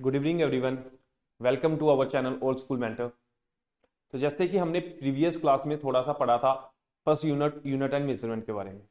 Good evening everyone, welcome to our channel old school mentor. तो जैसे कि हमने प्रीवियस क्लास में थोड़ा सा पढ़ा था फर्स्ट यूनिट एंड मेजरमेंट के बारे में।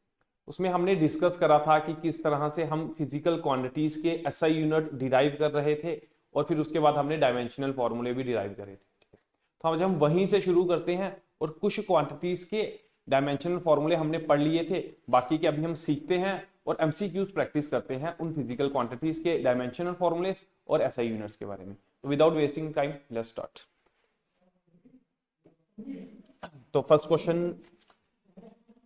उसमें हमने डिस्कस करा था कि किस तरह से हम फिजिकल क्वांटिटीज के एसआई यूनिट डिराइव कर रहे थे और फिर उसके बाद हमने डायमेंशनल फॉर्मूले भी डिराइव करे थे। तो आज हम वहीं से शुरू करते हैं और कुछ क्वांटिटीज के डायमेंशनल फॉर्मूले हमने पढ़ लिए थे, बाकी के अभी हम सीखते हैं और एमसीक्यूज प्रैक्टिस करते हैं उन फिजिकल क्वांटिटीज के डायमेंशनल फॉर्मूलेस और एसआई यूनिट्स के बारे में। तो without wasting time let's start. तो first question,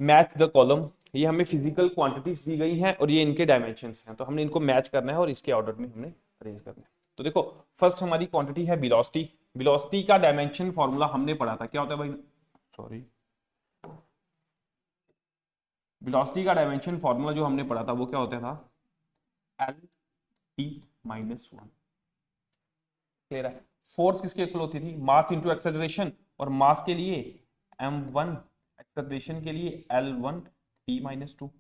match the column. ये हमें फिजिकल क्वांटिटीज दी गई हैं और ये इनके डायमेंशंस हैं, तो हमने इनको मैच करना है और इसके ऑर्डर में हमने अरेंज करना है। तो देखो, फर्स्ट हमारी क्वांटिटी है वेलोसिटी। वेलोसिटी का डायमेंशन फॉर्मूला हमने पढ़ा था, क्या होता है भाई? सॉरी, वेलोसिटी का डायमेंशन फॉर्मूला जो हमने पढ़ा था वो क्या होता था? L T minus one. Clear है? फोर्स किसके इक्वल होती थी? मास इंटू एक्सेलरेशन, और मास के लिए m1, एक्सेलरेशन के लिए l1 t माइनस टू।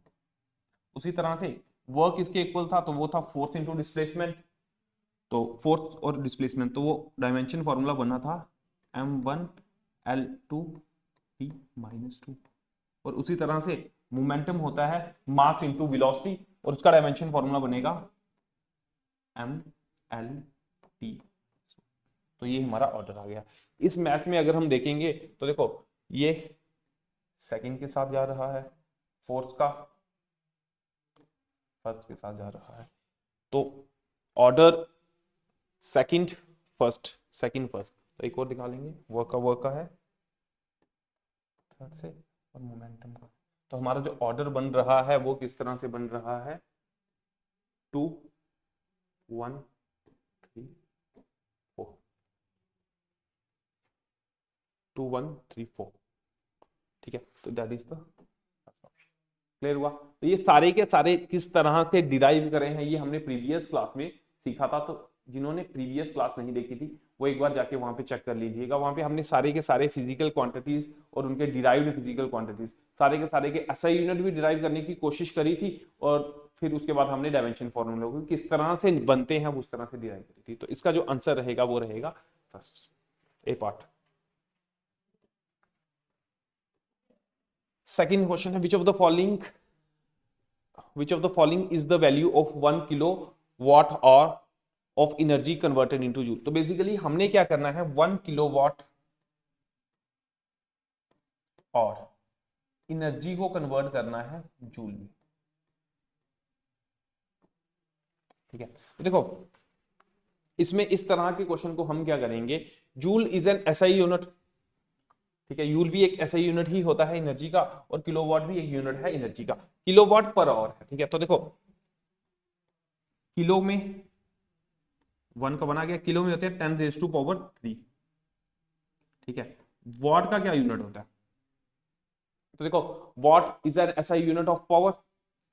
उसी तरह से वर्क किसके इक्वल था? तो वो था फोर्स इंटू डिस्प्लेसमेंट। तो फोर्स और डिस्प्लेसमेंट, तो वो डायमेंशन फॉर्मूला बना था m1 l2 t minus two. और उसी तरह से मोमेंटम होता है मास इंटू वेलोसिटी, और उसका डायमेंशन फॉर्मूला बनेगा m l t। तो ये हमारा ऑर्डर आ गया। इस मैथ में अगर हम देखेंगे तो देखो, ये सेकंड के साथ जा रहा है, फोर्थ का फर्स्ट के साथ जा रहा है। तो order second first, second first. तो एक और निकालेंगे, वर्क का है थर्ड से, और मोमेंटम का। तो हमारा जो ऑर्डर बन रहा है वो किस तरह से बन रहा है? 2 1 3 4, 2 1 3 4। ठीक है, तो दैट इज द क्लियर हुआ। तो ये सारे के सारे किस तरह से डिराइव करे हैं ये हमने प्रीवियस क्लास में सीखा था। तो जिन्होंने प्रीवियस क्लास नहीं देखी थी वो एक बार जाके वहां पे चेक कर लीजिएगा। वहां पे हमने सारे के सारे फिजिकल क्वांटिटीज और उनके डिराइव्ड फिजिकल क्वांटिटीज, सारे के सारे के एसआई यूनिट भी डिराइव करने की कोशिश करी थी, और फिर उसके बाद हमने डायमेंशन फॉर्मूला को किस तरह से बनते हैं उस तरह से डिराइव करी थी। तो इसका जो आंसर रहेगा वो रहेगा first A part. Second question है, which of the following is the value of 1 kilowatt hour of energy converted into joule। तो बेसिकली हमने क्या करना है, 1 किलोवाट और एनर्जी को कन्वर्ट करना है जूल में। ठीक है, तो देखो इसमें इस तरह के क्वेश्चन को हम क्या करेंगे, joule is an SI unit. ठीक है, यूल भी एक ऐसा यूनिट ही होता है एनर्जी का, और किलोवाट भी एक यूनिट है एनर्जी का, किलोवाट पर आवर है। ठीक है, तो देखो किलो में 1 का बना गया, किलो में होते हैं 10⁻³ ठीक है, वॉट का क्या यूनिट होता है? तो देखो वॉट इज एन ऐसा यूनिट ऑफ पावर।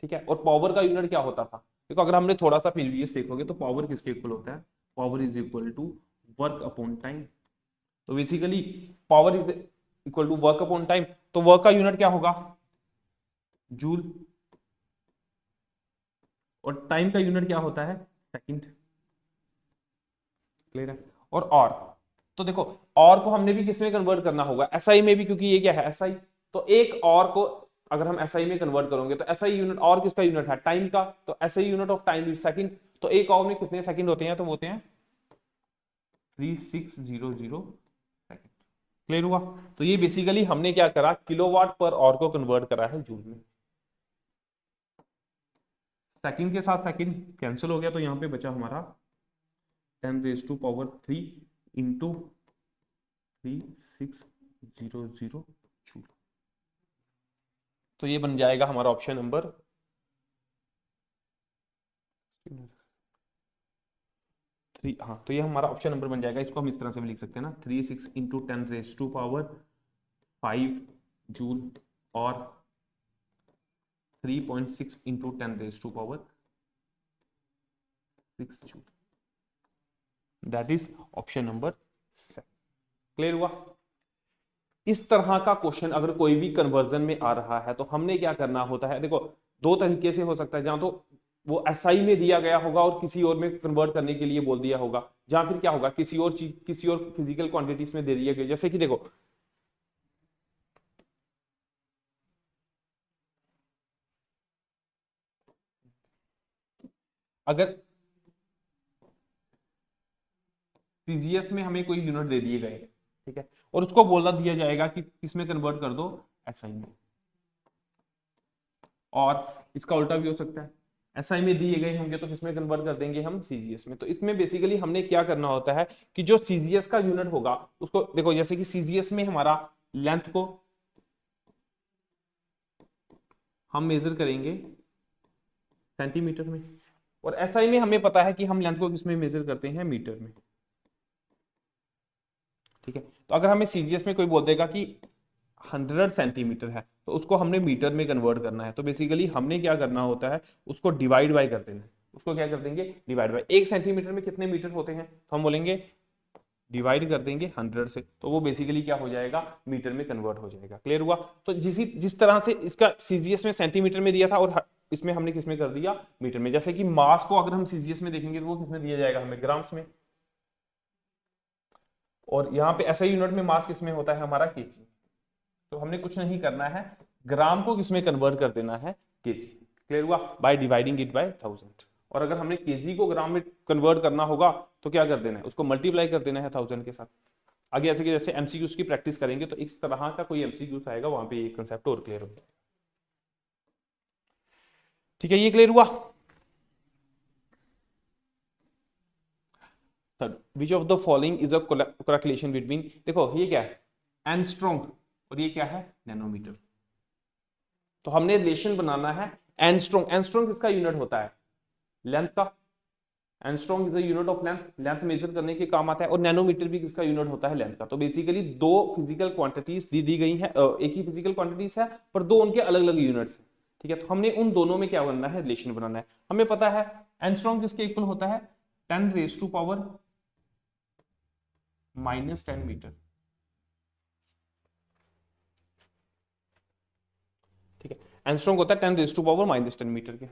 ठीक है, और पावर का यूनिट क्या होता था? देखो अगर हमने थोड़ा सा प्रीवियस देखोगे तो पावर किसके इक्वल होता है? Power is equal to work upon time. तो basically power is equal to work upon time, तो वर्क का यूनिट क्या होगा? जूल। और टाइम का यूनिट क्या होता है? सेकंड। क्लियर है? और तो देखो और को हमने भी किसमें कन्वर्ट करना होगा? एसआई में भी, क्योंकि ये क्या है? एसआई। तो एक और को अगर हम एसआई में कन्वर्ट करोगे तो एसआई यूनिट और किसका यूनिट है? टाइम का। तो SI unit of time is second. तो एक और में कितने सेकंड होते हैं? तो वो होते हैं 3600 सेकंड। क्लियर हुआ? तो ये बेसिकली हमने क्या करा, किलोवाट पर आवर को कन्वर्ट करा है जूल में। सेकंड के साथ सेकंड कैंसिल हो गया, तो यहां पे बचा हमारा 10⁻³ इंटू 3600 जूल। तो ये बन जाएगा हमारा ऑप्शन नंबर 3। हाँ, तो ये हमारा ऑप्शन नंबर बन जाएगा। इसको हम इस तरह से भी लिख सकते हैं ना, 36 इंटू 10⁻⁵ जूल और 3.6 into 10⁻⁶ joule. That is option number 7। Clear हुआ? इस तरह का क्वेश्चन अगर कोई भी कन्वर्जन में आ रहा है तो हमने क्या करना होता है? देखो दो तरीके से हो सकता है, जहां तो वो एसआई में दिया गया होगा और किसी और में कन्वर्ट करने के लिए बोल दिया होगा, या फिर क्या होगा किसी और चीज, किसी और फिजिकल क्वांटिटीज में दे दिया गया। जैसे कि देखो अगर सीजीएस में हमें कोई यूनिट दे दिए गए, ठीक है, और उसको बोला दिया जाएगा कि किसमें कन्वर्ट कर दो, एसआई में। और इसका उल्टा भी हो सकता है, एसआई में दिए गए होंगे तो किसमें कन्वर्ट कर देंगे हम, सीजीएस में। तो इसमें बेसिकली हमने क्या करना होता है कि जो सीजीएस का यूनिट होगा उसको देखो, जैसे कि सीजीएस में हमारा लेंथ को हम मेजर करेंगे सेंटीमीटर में, और एसआई में हमें पता है कि हम लेंथ को किसमें मेजर करते हैं, मीटर में। ठीक है, तो अगर हमें सीजीएस में कोई बोल देगा कि 100 सेंटीमीटर है तो उसको हमने मीटर में कन्वर्ट करना है, तो बेसिकली हमने क्या करना होता है, उसको डिवाइड बाय कर देना है। उसको क्या कर देंगे, डिवाइड बाय। 1 सेंटीमीटर में कितने मीटर होते हैं, तो हम बोलेंगे डिवाइड कर देंगे 100 से, तो वो बेसिकली क्या हो जाएगा, मीटर में कन्वर्ट हो जाएगा। क्लियर हुआ। तो जिस तरह से इसका सीजीएस में सेंटीमीटर में दिया था और इसमें हमने किसमें कर दिया, मीटर में। जैसे कि मास को अगर हम सीजीएस में देखेंगे तो वो किसमें दिया जाएगा, हमें ग्राम्स में। और यहाँ पे ऐसा यूनिट में मास किसमें होता है हमारा, केजी। तो हमने कुछ नहीं करना है, ग्राम को किसमें कन्वर्ट कर देना है, केजी। क्लियर हुआ, बाय डिवाइडिंग इट बाय 1000। और अगर हमने केजी को ग्राम में कन्वर्ट करना होगा तो क्या कर देना है, उसको मल्टीप्लाई कर देना है 1000 के साथ। आगे ऐसे कि जैसे एमसीक्यूज की प्रैक्टिस करेंगे तो इस तरह का कोई एमसीक्यूज आएगा, वहां पे ये कंसेप्ट और क्लियर हो जाएगा। ठीक है, ये क्लियर हुआ। Third, which of the following is a correct between, देखो ये क्या है, एंगस्ट्रॉम, और ये क्या है, नैनोमीटर। तो हमने रिलेशन बनाना है एंगस्ट्रॉम। एंगस्ट्रॉम किसका यूनिट होता है, लेंथ का। Angstrom is a unit of length, length major करने के काम आता है। और नैनोमीटर भी किसका यूनिट होता है, लेंथ का। तो बेसिकली दो फिजिकल क्वांटिटीज दी गई हैं, एक ही फिजिकल क्वांटिटीज है पर दो उनके अलग अलग यूनिट्स हैं। ठीक है, तो हमने उन दोनों में क्या बनना है, रिलेशन बनाना है। हमें पता है एंगस्ट्रॉम किसके इक्वल होता है, 10⁻⁻⁻ ठीक है, एंगस्ट्रॉम होता है 10⁻⁻⁻ के।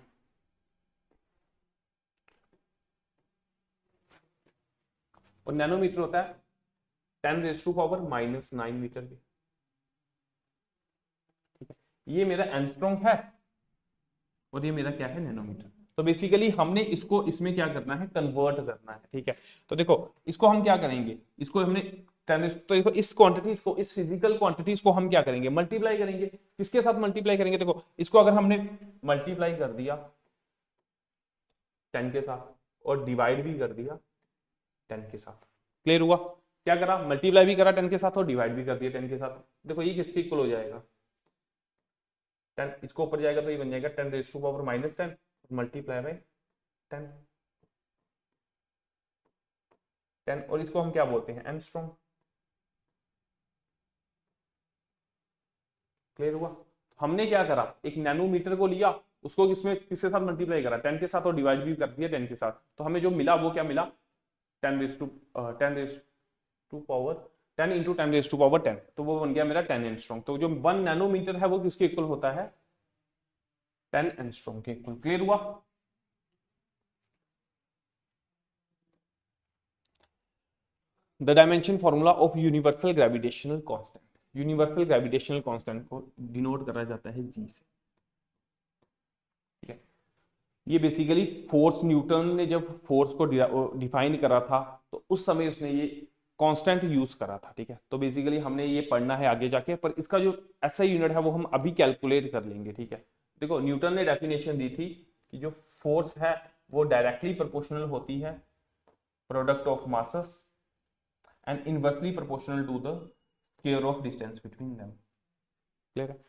और नैनोमीटर होता है 10⁻⁻⁹ के। ठीक है, ये मेरा एंगस्ट्रॉम है और ये मेरा क्या है, नैनोमीटर। तो बेसिकली हमने इसको इसमें क्या करना है, कन्वर्ट करना है। ठीक है, तो देखो इसको हम क्या करेंगे, इसको हमने तो देखो इस क्वांटिटीज को, इस फिजिकल क्वांटिटीज को हम क्या करेंगे, मल्टीप्लाई करेंगे। किसके साथ मल्टीप्लाई करेंगे, देखो इसको अगर हमने मल्टीप्लाई कर दिया 10 के साथ और डिवाइड भी कर दिया 10 के साथ। क्लियर हुआ, क्या करा, मल्टीप्लाई भी करा 10 के साथ और डिवाइड भी कर दिया 10 के साथ। देखो ये किसके इक्वल हो जाएगा, 10, इसको ऊपर जाएगा तो ये बन जाएगा 10⁻⁻10 मल्टीप्लाई बाय 10। 10 और इसको हम क्या बोलते हैं, एंगस्ट्रॉम। क्लियर हुआ। हमने क्या करा, एक नैनोमीटर को लिया, उसको किसमें, किसके साथ मल्टीप्लाई करा, 10 के साथ और डिवाइड भी कर दिया 10 के साथ। तो हमें जो मिला वो क्या मिला, 10 तो वो बन गया मेरा 10 एंगस्ट्रॉम। तो जो 1 नैनोमीटर है वो किसके इक्वल होता है, 10 एंगस्ट्रॉम के इक्वल। क्लियर हुआ। The dimension formula of universal gravitational constant, universal gravitational constant को डिनोट करा जाता है जी से। ठीक है, ये बेसिकली फोर्स, न्यूटन ने जब फोर्स को डिफाइन करा था तो उस समय उसने ये कांस्टेंट यूज करा था। ठीक है, तो बेसिकली हमने ये पढ़ना है आगे जाके, पर इसका जो ऐसा यूनिट है वो हम अभी कैलकुलेट कर लेंगे। ठीक है, देखो न्यूटन ने डेफिनेशन दी थी कि जो फोर्स है वो डायरेक्टली प्रोपोर्शनल होती है product of masses and inversely proportional to the square of distance between them. Clear है।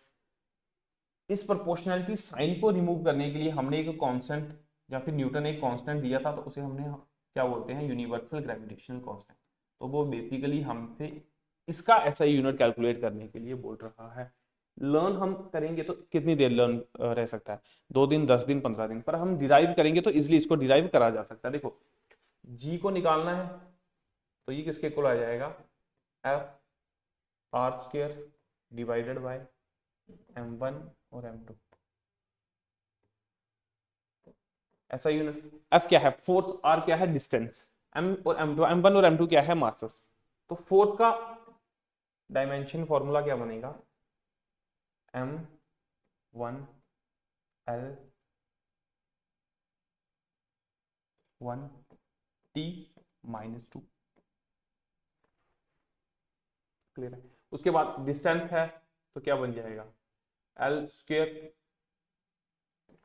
इस प्रोपोर्शनलिटी साइन को रिमूव करने के लिए हमने एक कांस्टेंट, या फिर न्यूटन एक कांस्टेंट दिया था, तो उसे हमने क्या बोलते हैं, यूनिवर्सल ग्रेविटेशनल कांस्टेंट। तो वो बेसिकली हमसे इसका ऐसा यूनिट कैलकुलेट करने के लिए बोल रहा है। लर्न हम करेंगे तो कितनी देर लर्न रह सकता है, 2 दिन, 10 दिन, 15 दिन, पर हम डिराइव करेंगे तो इजिली इसको डिराइव करा जा सकता है। देखो जी को निकालना है तो ये किसके इक्वल आ जाएगा, F R square divided by m1 और m2। ऐसा यूनिट। एफ क्या है फोर्स, आर क्या है डिस्टेंस, एम और एम टू, एम वन और एम टू क्या है मासेस। तो फोर्स का डायमेंशन फॉर्मूला क्या बनेगा, M one L one T minus two. Clear है। उसके बाद डिस्टेंस है तो क्या बन जाएगा एल स्क्वायर,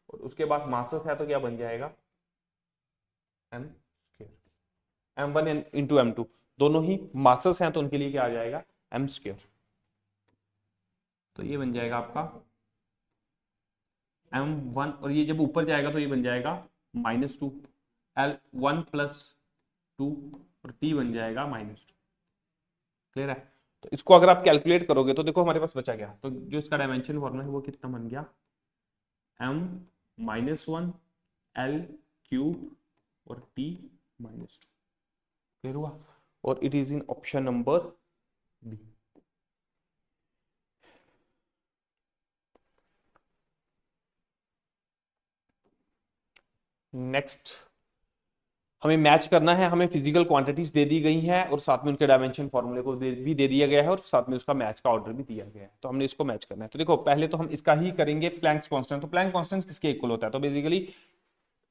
और उसके बाद मासेस है तो क्या बन जाएगा M square. M one into M two दोनों ही मासेस हैं तो उनके लिए क्या आ जाएगा एम स्क्वायर। तो ये बन जाएगा आपका एम वन, और ये जब ऊपर जाएगा तो ये बन जाएगा minus two, L one plus two, और टी बन जाएगा माइनस टू। क्लियर है। तो इसको अगर आप कैलकुलेट करोगे तो देखो हमारे पास बचा क्या, तो जो इसका डायमेंशन फॉर्मूला है वो कितना बन गया M minus one L cube और टी माइनस टू। क्लियर हुआ। और it is in option number B. Next हमें मैच करना है, हमें फिजिकल क्वांटिटीज दे दी गई हैं और साथ में उनके डायमेंशन फॉर्मूले को भी दे दिया गया है और साथ में उसका मैच का ऑर्डर भी दिया गया है। तो हमने इसको मैच करना है। तो देखो पहले तो हम इसका ही करेंगे प्लैंक्स कांस्टेंट। तो प्लैंक कांस्टेंट किसके इक्वल होता है, तो बेसिकली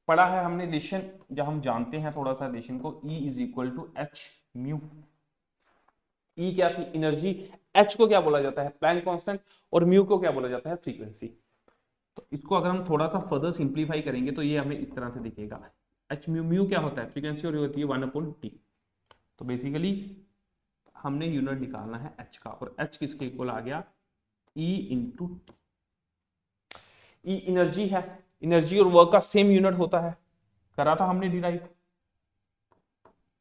पढ़ा है हमने रिलेशन, जब हम जानते हैं थोड़ा सा रिलेशन को, E is equal to H mu. E क्या थी एनर्जी, एच को क्या बोला जाता है प्लैंक कांस्टेंट, और म्यू को क्या बोला जाता है फ्रीक्वेंसी। तो इसको अगर हम थोड़ा सा फर्दर सिंप्लीफाई करेंगे तो ये हमें इस तरह से दिखेगा, एच म्यू, म्यू क्या होता है फ्रीक्वेंसी और ये होती है 1/t। तो बेसिकली हमने यूनिट निकालना है एच का, और एच किसके इक्वल आ गया E into T. E energy है, एनर्जी और वर्क का सेम यूनिट होता है, करा था हमने डिराइव,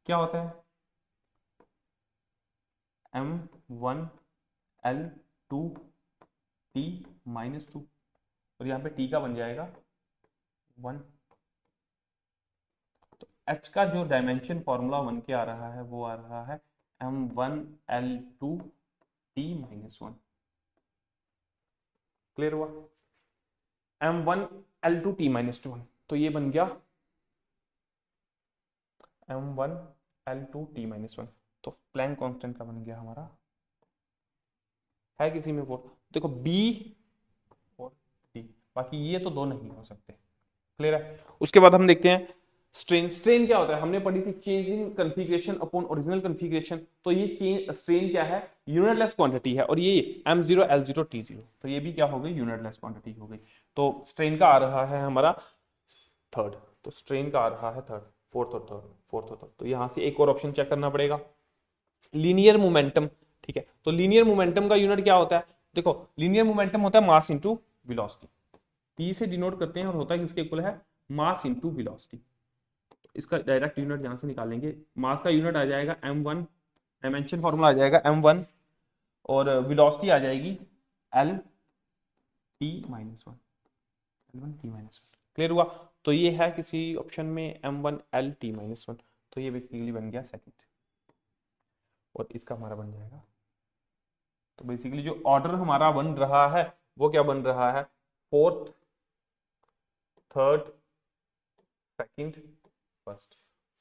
क्या होता है M one L two T minus two, और यहाँ पे टी का बन जाएगा 1। तो एच का जो डायमेंशन फॉर्मूला बन के आ रहा है वो आ रहा है M one L two T minus one. Clear हुआ। M one L two T minus two, तो ये बन गया M one L two T minus one. तो प्लैंक कांस्टेंट का बन गया हमारा, है किसी में वो देखो बी और डी, बाकी ये तो दो नहीं हो सकते। क्लियर है। उसके बाद हम देखते हैं स्ट्रेन। स्ट्रेन क्या होता है, हमने पढ़ी थी change in configuration upon original configuration. तो ये चेंज स्ट्रेन क्या है यूनिटलेस क्वांटिटी है, और ये m0 l0 t0, तो ये भी क्या हो गई यूनिटलेस क्वांटिटी हो गई। तो स्ट्रेन का आ रहा है हमारा थर्ड, तो स्ट्रेन का आ रहा है थर्ड, फोर्थ और थर्ड, फोर्थ और थर्ड। तो यहां से एक और ऑप्शन चेक करना पड़ेगा, लीनियर मोमेंटम। ठीक है, तो लीनियर मोमेंटम का यूनिट क्या होता है, देखो लीनियर मोमेंटम होता है मास इंटू वेलोसिटी, पी से डिनोट करते हैं और होता है किसके इक्वल है मास इंटू वेलोसिटी। इसका डायरेक्ट यूनिट यहां से निकालेंगे, मास का यूनिट आ जाएगा m1, डायमेंशन फॉर्मूला आ जाएगा m1, और वेलोसिटी आ जाएगी l t minus one, l1 t minus one. Clear हुआ। तो ये है किसी ऑप्शन में m1 l t minus one, तो ये बेसिकली बन गया सेकंड, और इसका हमारा बन जाएगा। तो बेसिकली जो ऑर्डर हमारा बन रहा है वो क्या बन रहा है fourth third second first,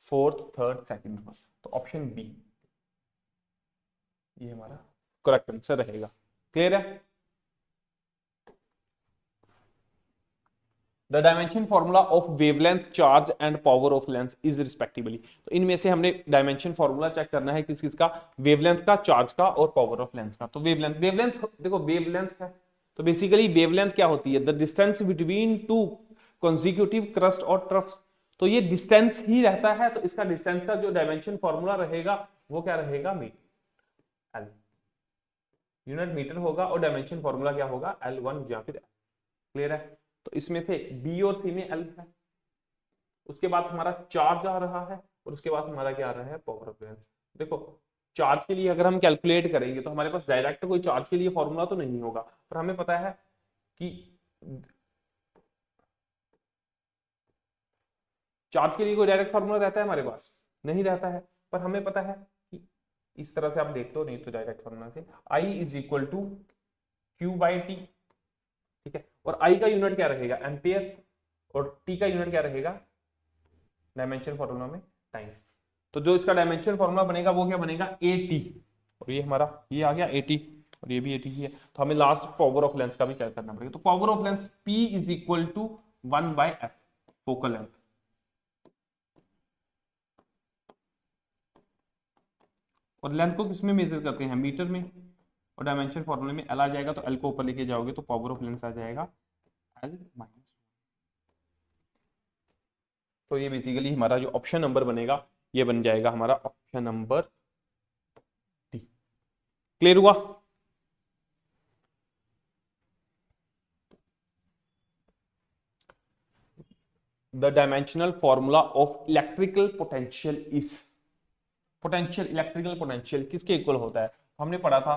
fourth third second first. तो ऑप्शन बी ये हमारा करेक्ट आंसर रहेगा। क्लियर है। The dimension formula of wavelength charge and power of lens is respectively. तो इनमें से हमने डायमेंशन फॉर्मूला चेक करना है किस किसका, वेवलेंथ का, चार्ज का और पावर ऑफ लेंस का। तो वेवलेंथ, वेवलेंथ देखो वेवलेंथ है, तो बेसिकली वेवलेंथ क्या होती है the distance between two consecutive crust और ट्रफ्स। तो ये डिस्टेंस ही रहता है, तो इसका डिस्टेंस का जो डायमेंशन फॉर्मूला रहेगा वो क्या रहेगा मीटर, एल यूनिट मीटर होगा, और डायमेंशन फॉर्मूला क्या होगा L1 या फिर। क्लियर है। तो इसमें से बी और सी में एल है, उसके बाद हमारा चार्ज आ रहा है, और उसके बाद हमारा क्या आ रहा है पावर ऑफ लेंस। देखो चार्ज के लिए अगर हम कैलकुलेट करेंगे तो हमारे पास डायरेक्ट कोई चार्ज के लिए फॉर्मूला तो नहीं होगा, पर हमें पता है कि चार्ज के लिए कोई डायरेक्ट फॉर्मूला रहता है हमारे पास नहीं रहता है, पर हमें पता है कि इस तरह से आप देखते हो, नहीं तो डायरेक्ट फॉर्मूला से I is equal to Q by T. ठीक है, और I का यूनिट क्या रहेगा एम्पियर, और टी का यूनिट क्या रहेगा डायमेंशन फॉर्मूला में टाइम। तो जो इसका डायमेंशन फॉर्मूला बनेगा वो क्या बनेगा ए टी, और ये हमारा ये आ गया ए टी और ये भी ए टी ही है। तो हमें लास्ट पावर ऑफ लेंस का भी चेक करना पड़ेगा। तो power of lens P is equal to 1/f focal length. और लेंथ को किसमें मेजर करते हैं मीटर में, और डायमेंशन फॉर्मूले में एल आ जाएगा, तो एल को ऊपर लेके जाओगे तो पावर ऑफ लेंस आ जाएगा एल माइनस। तो ये बेसिकली हमारा जो ऑप्शन नंबर बनेगा ये बन जाएगा हमारा ऑप्शन नंबर डी। क्लियर हुआ? The dimensional formula of electrical potential is, potential electrical potential किसके इक्वल होता है? हमने पढ़ा था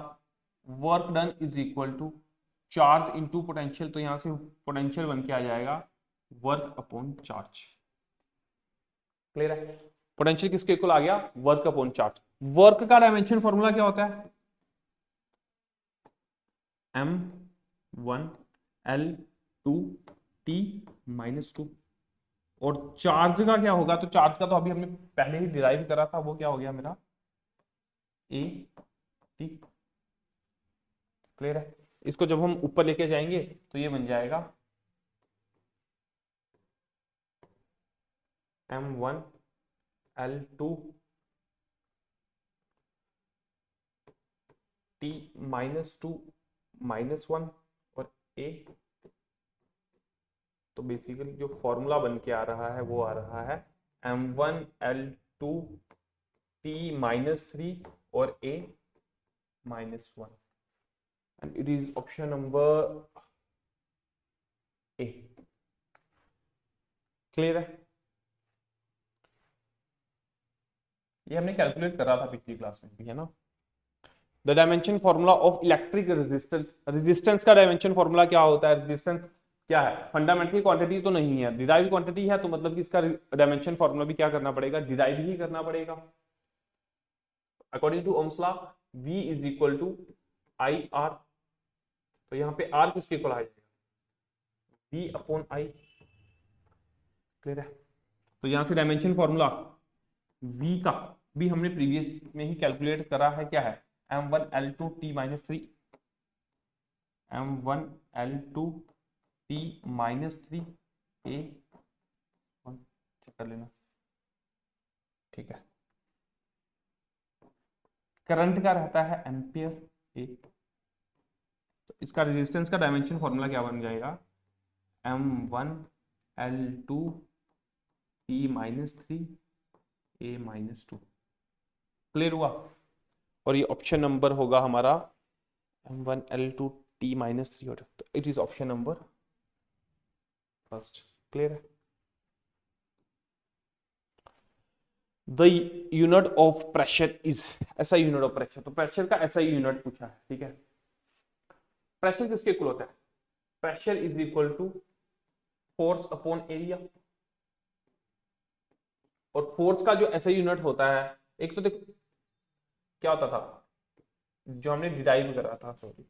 work done is equal to charge into potential. तो यहां से पोटेंशियल बन के आ जाएगा वर्क अपॉन चार्ज। क्लियर है? पोटेंशियल किसके इक्वल आ गया? Work upon charge. वर्क का डायमेंशन फॉर्मूला क्या होता है? m1L2T-2। और चार्ज का क्या होगा? तो चार्ज का तो अभी हमने पहले ही डिराइव करा था, वो क्या हो गया मेरा ए टी। क्लियर है? इसको जब हम ऊपर लेके जाएंगे तो ये बन जाएगा m1L2T-2 और ए। तो बेसिकली जो फॉर्मूला बन के आ रहा है वो आ रहा है m1L2T-3 और a-1, and it is option number A। Clear है? ये हमने कैलकुलेट करा था पिछली क्लास में भी, है ना। The dimension formula of electric resistance, resistance का डायमेंशन फॉर्मूला क्या होता है? रेजिस्टेंस क्या है? फंडामेंटल क्वांटिटी तो नहीं है, डिराइव क्वांटिटी है, तो मतलब कि इसका डायमेंशन फॉर्मूला भी क्या करना पड़ेगा? डिराइव ही करना पड़ेगा। According to Ohm's law V is equal to I R. तो यहाँ पे R किसके इक्वल आ जाएगा? V upon I। क्लियर है? तो यहां से डायमेंशन फॉर्मूला V का भी हमने प्रीवियस में ही कैलकुलेट करा है। क्या है? m1L2T-3 m1L2T-3 a1 चेक कर लेना। ठीक है? करंट का रहता है एम्पियर ए। तो इसका रेजिस्टेंस का डायमेंशन फॉर्मूला क्या बन जाएगा? m1L2T-3 a-2। क्लियर हुआ? और ये ऑप्शन नंबर होगा हमारा m1L2T-3 और तो it is option number first. Clear है? The unit of pressure is, SI unit of pressure, तो प्रेशर का ऐसा यूनिट पूछा है। ठीक है? प्रेशर किसके इक्वल होता है? Pressure is equal to force upon area. और फोर्स का जो ऐसा यूनिट होता है, एक तो देखो क्या होता था जो हमने डिराइव करा था, सॉरी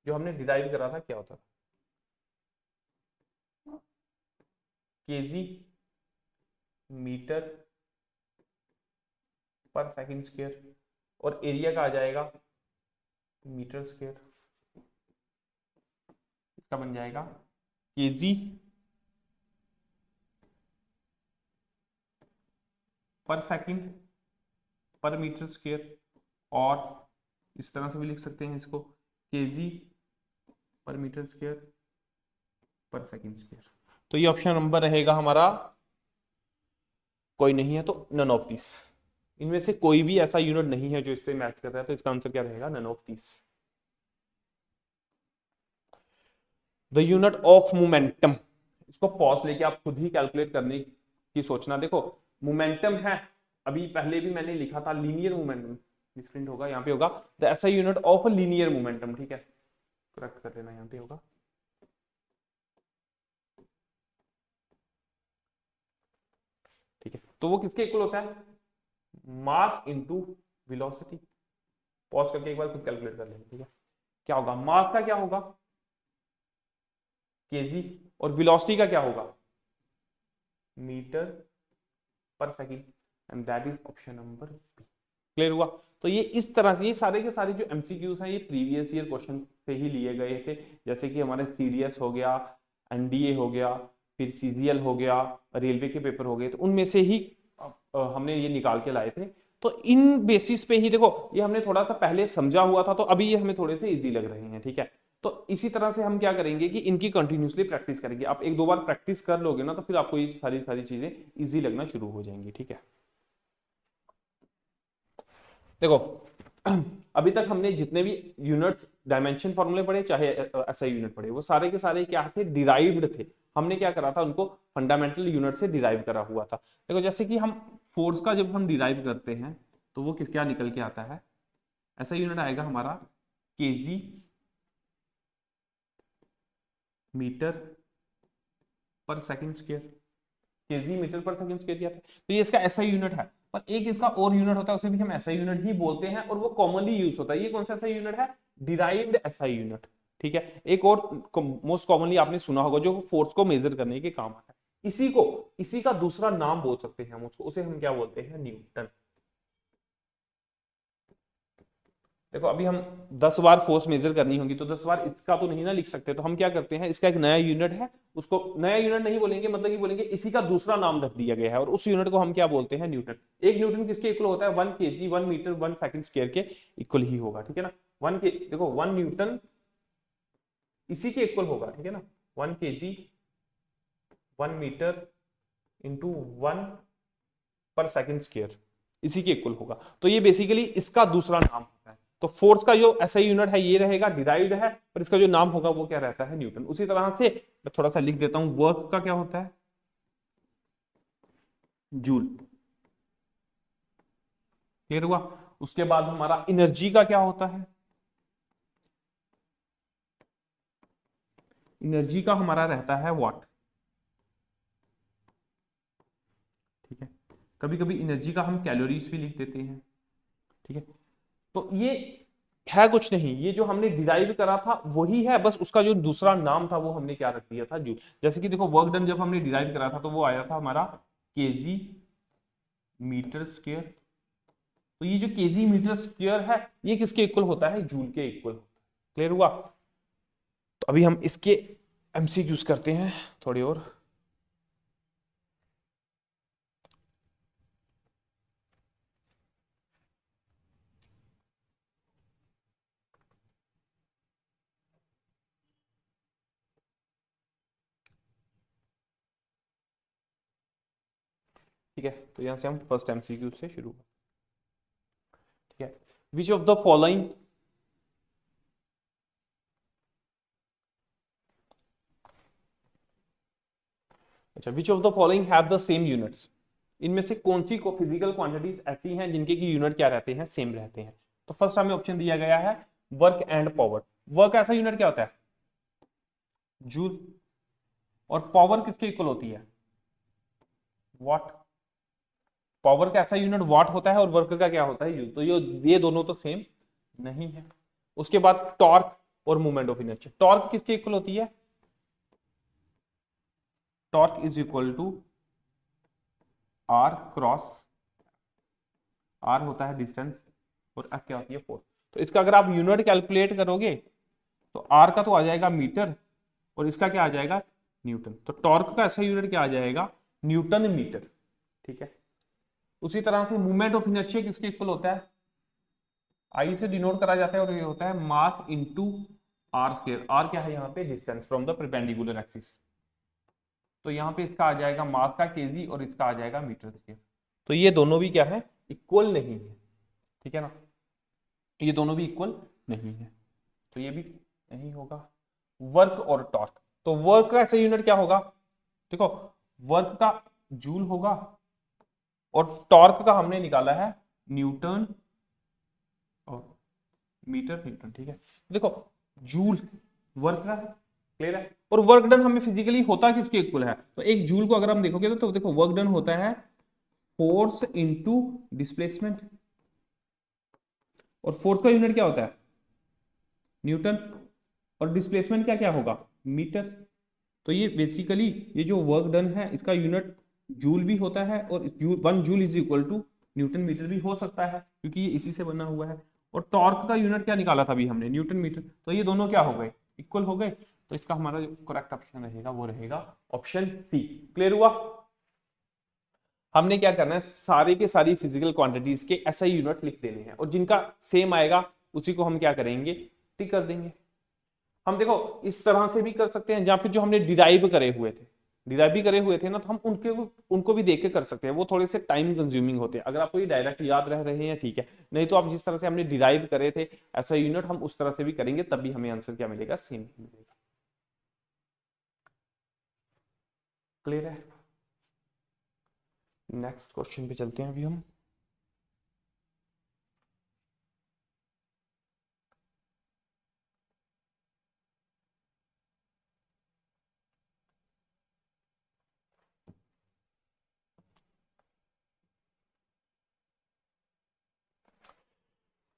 जो हमने डिराइव करा था, क्या होता था? केजी मीटर पर सेकंड स्क्वायर, और एरिया का आ जाएगा मीटर स्क्वायर। इसका बन जाएगा केजी पर सेकंड पर मीटर स्क्वायर, और इस तरह से भी लिख सकते हैं इसको केजी पर मीटर स्क्वायर पर सेकंड स्क्वायर। तो ये ऑप्शन नंबर रहेगा हमारा, कोई नहीं है तो नन ऑफ दिस। इनमें से कोई भी ऐसा यूनिट नहीं है जो इससे मैच कर रहा है, तो इसका आंसर क्या रहेगा? None of this. The unit of momentum, इसको पॉज लेके आप खुद ही कैलकुलेट करने की सोचना। देखो मोमेंटम है, अभी पहले भी मैंने लिखा था लीनियर मोमेंटम, डिफरेंट होगा, यहाँ पे होगा द ऐसा यूनिट ऑफ लीनियर मोमेंटम। ठीक है? करेक्ट कर लेना, यहाँ पे होगा। ठीक है? तो वो किसके इक्वल होता है? Mass into velocity. पॉज करके एक बार खुद कैलकुलेट कर लेना। ठीक है? क्या होगा? मास का क्या होगा? केजी, और वेलोसिटी का क्या होगा? Metre per second, and that is option number B. Clear हुआ? तो ये इस तरह से, ये सारे के सारे जो एमसीक्यूज हैं ये प्रीवियस ईयर क्वेश्चन से ही लिए गए थे। जैसे कि हमारे सीडीएस हो गया, एनडीए हो गया, फिर सीजीएल हो गया, रेलवे के पेपर हो गए, तो उनमें से ही हमने ये निकाल के लाए थे। तो इन बेसिस पे ही देखो, ये हमने थोड़ा सा पहले समझा हुआ था, तो अभी ये हमें थोड़े से इजी लग रहे हैं। ठीक है, तो इसी तरह से हम क्या करेंगे कि इनकी कंटिन्यूसली प्रैक्टिस करेंगे। आप एक दो बार प्रैक्टिस कर लोगे ना, तो फिर आपको ये सारी सारी चीजें इजी लगना शुरू हो जाएंगी। ठीक है, देखो अभी तक हमने जितने भी यूनिट्स डायमेंशन फॉर्मूले पढ़े, चाहे एसआई यूनिट पढ़े, वो सारे के सारे क्या थे, डिराइव्ड थे। हमने क्या करा था, उनको फंडामेंटल यूनिट से डिराइव करा हुआ था। देखो जैसे कि हम फोर्स का जब हम डिराइव करते हैं तो वो किस क्या निकल के आता है, ऐसा यूनिट आएगा हमारा केजी मीटर पर सेकंड स्क्वायर। केजी मीटर पर सेकंड स्क्वायर किया था, तो ये इसका ऐसा यूनिट है। पर एक इसका और यूनिट होता है, उसे भी हम ऐसा यूनिट ही बोलते हैं, और वो कॉमनली यूज होता है। ये कौन सा ऐसा यूनिट है, डिराइव्ड एसआई यूनिट। ठीक है, एक और मोस्ट कॉमनली आपने सुना होगा जो फोर्स को मेजर करने के काम आता है, इसी का दूसरा नाम बोल सकते हैं हम उसको, उसे हम क्या बोलते हैं, न्यूटन। देखो अभी हम 10 बार फोर्स मेजर करनी होगी, तो 10 बार इसका तो नहीं ना लिख सकते, तो हम क्या करते हैं, इसका एक नया यूनिट है, उसको नया यूनिट नहीं बोलेंगे, मतलब कि बोलेंगे इसी का दूसरा नाम रख दिया गया है, और उस यूनिट को हम क्या बोलते हैं, न्यूटन। एक न्यूटन किसके इक्वल होता है, 1 केजी 1 मीटर 1 सेकंड स्क्वायर के इक्वल ही होगा। ठीक है ना, 1 के देखो 1 न्यूटन इसी के इक्वल होगा। ठीक है ना, 1 केजी 1 मीटर इंटू 1 पर सेकंड स्क्वायर इसी के इक्वल होगा। तो ये बेसिकली इसका दूसरा नाम होता है। तो फोर्स का जो ऐसा यूनिट है ये रहेगा, डिराइव्ड है, पर इसका जो नाम होगा वो क्या रहता है, न्यूटन। उसी तरह से मैं थोड़ा सा लिख देता हूं, वर्क का क्या होता है, जूल। क्लियर हुआ? उसके बाद हमारा एनर्जी का क्या होता है, एनर्जी का हमारा रहता है वाट। ठीक है, कभी कभी एनर्जी का हम कैलोरीज भी लिख देते हैं। ठीक है, तो ये है कुछ नहीं, ये जो हमने डिराइव करा था वही है, बस उसका जो दूसरा नाम था वो हमने क्या रख दिया था, जूल। जैसे कि देखो वर्क डन जब हमने डिराइव करा था तो वो आया था हमारा केजी मीटर स्क्वायर। तो ये जो केजी मीटर स्क्वायर है ये किसके इक्वल होता है, जूल के इक्वल होता है। क्लियर हुआ? तो अभी हम इसके एमसीक्यूज करते हैं थोड़ी और। ठीक है, तो यहां से हम फर्स्ट एमसीक्यू से शुरू। ठीक है, विच ऑफ द फॉलोइंग, अच्छा, विच of the following have the same units, इनमें से कौन सी को फिजिकल क्वांटिटीज ऐसी हैं जिनके की यूनिट क्या रहते हैं, सेम रहते हैं। तो फर्स्ट हमें ऑप्शन दिया गया है वर्क एंड पावर। वर्क ऐसा यूनिट क्या होता है, जूल, और पावर किसके इक्वल होती है, वाट। पावर का ऐसा यूनिट वाट होता है और वर्क का क्या होता है, जूल। तो ये दोनों तो सेम नहीं है। उसके बाद टॉर्क और मूवमेंट ऑफ इनर्शिया, टॉर्क किसके इक्वल होती है, torque is equal to R cross, R होता है डिस्टेंस और एफ क्या होती है, फोर्स। तो इसका अगर आप यूनिट कैलकुलेट करोगे तो आर का तो आ जाएगा मीटर, और इसका क्या आ जाएगा, न्यूटन। तो टॉर्क का ऐसा यूनिट क्या आ जाएगा, न्यूटन मीटर। ठीक है, उसी तरह से मूवमेंट ऑफ इनर्शिया किसके इक्वल होता है, आई से डिनोट करा जाता है, और ये होता है mass into R square. R क्या है यहाँ पे, distance from the perpendicular axis. तो यहाँ पे इसका आ जाएगा मास का केजी और इसका आ जाएगा मीटर स्क्वायर। तो ये दोनों भी क्या है, इक्वल नहीं है। ठीक है ना, ये दोनों भी इक्वल नहीं है, तो ये भी नहीं होगा। वर्क और टॉर्क, तो वर्क का ऐसा यूनिट क्या होगा, देखो वर्क का जूल होगा, और टॉर्क का हमने निकाला है न्यूटन और मीटर न्यूटन। ठीक है, देखो जूल वर्क का है, क्लियर है, और वर्क डन हमें फिजिकली होता किसके इक्वल है, तो एक जूल को अगर हम देखोगे तो देखो वर्क डन होता है फोर्स इनटू डिस्प्लेसमेंट, और फोर्स का यूनिट क्या होता है, न्यूटन, और डिस्प्लेसमेंट क्या क्या होगा, मीटर। तो ये बेसिकली ये जो वर्क डन है इसका यूनिट जूल भी होता है और 1 joule is equal to newton metre भी हो सकता है, क्योंकि ये इसी से बना हुआ है। और टॉर्क का यूनिट क्या निकाला था अभी हमने, न्यूटन मीटर। तो ये दोनों क्या हो गए, इक्वल हो गए। तो इसका हमारा जो करेक्ट ऑप्शन रहेगा वो रहेगा ऑप्शन सी। क्लियर हुआ। हमने क्या करना है, सारे के सारी फिजिकल क्वांटिटीज के एसआई यूनिट लिख देने हैं, और जिनका सेम आएगा उसी को हम क्या करेंगे, टिक कर देंगे। हम देखो इस तरह से भी कर सकते हैं, या फिर जो हमने डिराइव करे हुए थे, डिराइव भी करे हुए थे ना, तो हम उनको भी देख के कर सकते हैं। वो थोड़े से टाइम कंज्यूमिंग होते हैं। अगर आपको ये डायरेक्ट याद रह रहे हैं ठीक है, नहीं तो आप जिस तरह से हमने डिराइव करे थे ऐसा यूनिट हम उस तरह से भी करेंगे, तब भी हमें आंसर क्या मिलेगा, सेम मिलेगा। क्लियर है। नेक्स्ट क्वेश्चन पे चलते हैं अभी हम।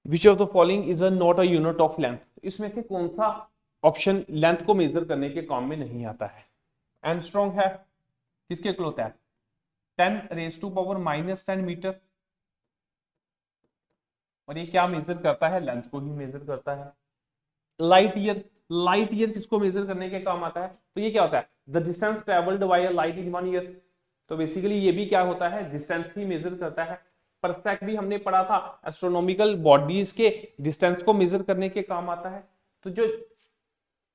विच of the following is a not a unit of length. इसमें से कौन सा ऑप्शन लेंथ को मेजर करने के काम में नहीं आता है। एंगस्ट्रॉम है, किसके इक्वल होता है, 10⁻⁻10 मीटर। और ये क्या मेजर करता है, लेंथ को ही मेजर करता है। लाइट ईयर, लाइट ईयर किसको मेजर करने के काम आता है, तो ये क्या होता है, the distance travelled by a light in 1 year. तो बेसिकली ये भी क्या होता है, डिस्टेंस ही मेजर करता है। परसेक भी हमने पढ़ा था, एस्ट्रोनॉमिकल बॉडीज के डिस्टेंस को मेजर करने के काम आता है। तो जो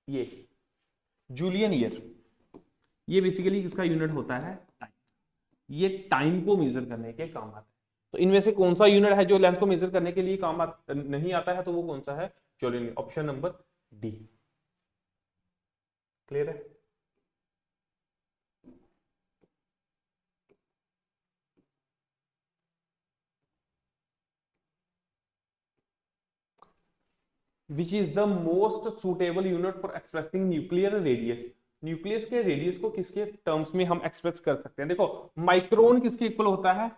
ये जूलियन ईयर, ये बेसिकली किसका यूनिट होता है, टाइम। ये टाइम को मेजर करने के काम आता है। तो इनमें से कौन सा यूनिट है जो लेंथ को मेजर करने के लिए नहीं आता है, तो वो कौन सा है, जूलियन। Option number D. क्लियर है। Which is the most suitable unit for expressing nuclear radius. Nucleus के रेडियस को किसके टर्म्स में हम एक्सप्रेस कर सकते हैं। देखो माइक्रोन किसके इक्वल होता है,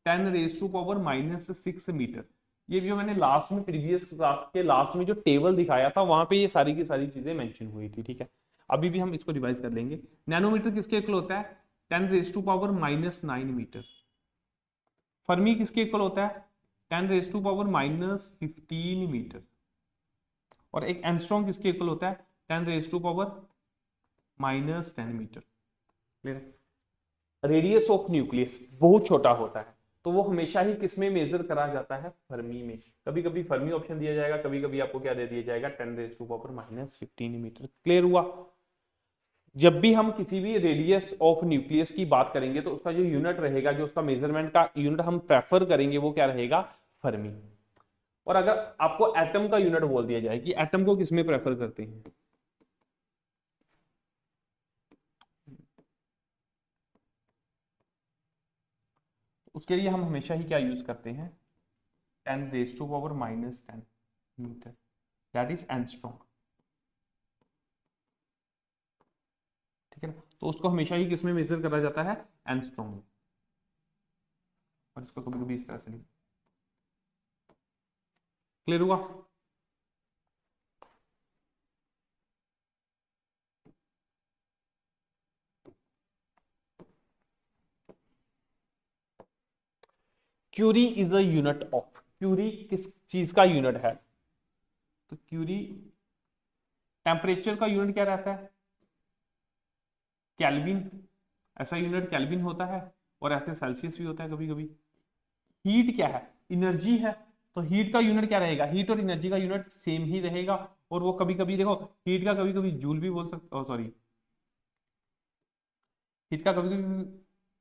10⁻⁻6 मीटर। ये जो मैंने लास्ट में प्रीवियस क्लास के लास्ट में जो टेबल दिखाया था वहां पे ये सारी की सारी चीजें मेंशन हुई थी, ठीक है। अभी भी हम इसको रिवाइज कर लेंगे। नैनोमीटर किसके इक्वल होता है, 10⁻⁻9 मीटर। फर्मी किसके इक्वल होता है, 10⁻⁻15 मीटर। और एक एंगस्ट्रॉम किसके इक्वल होता है, 10⁻⁻10 मीटर। रेडियस ऑफ न्यूक्लियस बहुत छोटा होता है, तो वो हमेशा ही किसमें मेजर करा जाता है, फर्मी में। कभी कभी फर्मी ऑप्शन दिया जाएगा, कभी कभी आपको क्या दे दिया जाएगा, 10⁻⁻15 मीटर। क्लियर हुआ। जब भी हम किसी भी रेडियस ऑफ न्यूक्लियस की बात करेंगे तो उसका जो यूनिट रहेगा, जो उसका मेजरमेंट का यूनिट हम प्रेफर करेंगे, वो क्या रहेगा, फर्मी। और अगर आपको एटम का यूनिट बोल दिया जाए कि एटम को किसमें प्रेफर करते हैं, उसके लिए हम हमेशा ही क्या यूज करते हैं, 10⁻⁻10 मीटर, दैट इज एंगस्ट्रॉम। ठीक है ना, तो उसको हमेशा ही किसमें मेजर करा जाता है, एंगस्ट्रॉम में। और इसको कभी कभी इस तरह से लिख। क्लियर हुआ। Curie is a unit of, curie किस चीज का यूनिट है, तो क्यूरी टेम्परेचर का यूनिट क्या रहता है, केल्विन। ऐसा यूनिट केल्विन होता है, और ऐसे सेल्सियस भी होता है कभी कभी। हीट क्या है, एनर्जी है, तो हीट का यूनिट क्या रहेगा, हीट और एनर्जी का यूनिट सेम ही रहेगा। और वो कभी कभी देखो हीट का कभी कभी जूल भी बोल सकते, सॉरी हीट का कभी कभी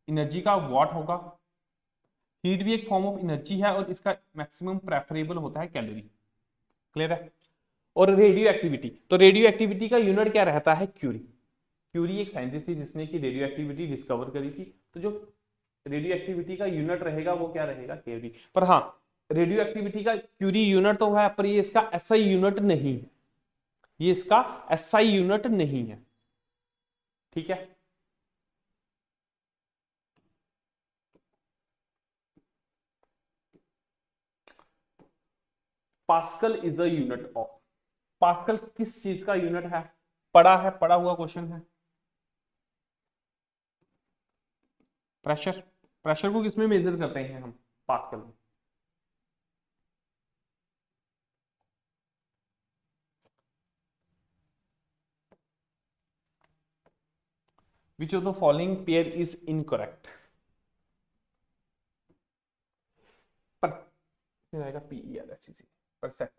एनर्जी का वॉट होगा। हीट भी एक फॉर्म ऑफ एनर्जी है, और इसका मैक्सिमम प्रेफरेबल होता है कैलोरी। क्लियर है। और रेडियो एक्टिविटी, तो रेडियो एक्टिविटी का यूनिट क्या रहता है, क्यूरी। क्यूरी एक साइंटिस्ट थी जिसने की रेडियो एक्टिविटी डिस्कवर करी थी, तो जो रेडियो एक्टिविटी का यूनिट रहेगा वो क्या रहेगा, क्यूरी। पर हाँ, रेडियो एक्टिविटी का क्यूरी यूनिट तो है, पर ये इसका एसआई यूनिट नहीं है, ये इसका एसआई यूनिट नहीं है। ठीक है। Pascal is a unit of, pascal किस चीज का यूनिट है, पढ़ा है, पढ़ा हुआ क्वेश्चन है। प्रेशर, प्रेशर को किसमें मेजर करते हैं हम? पास्कल में। Which of the following pair is incorrect? Parsec,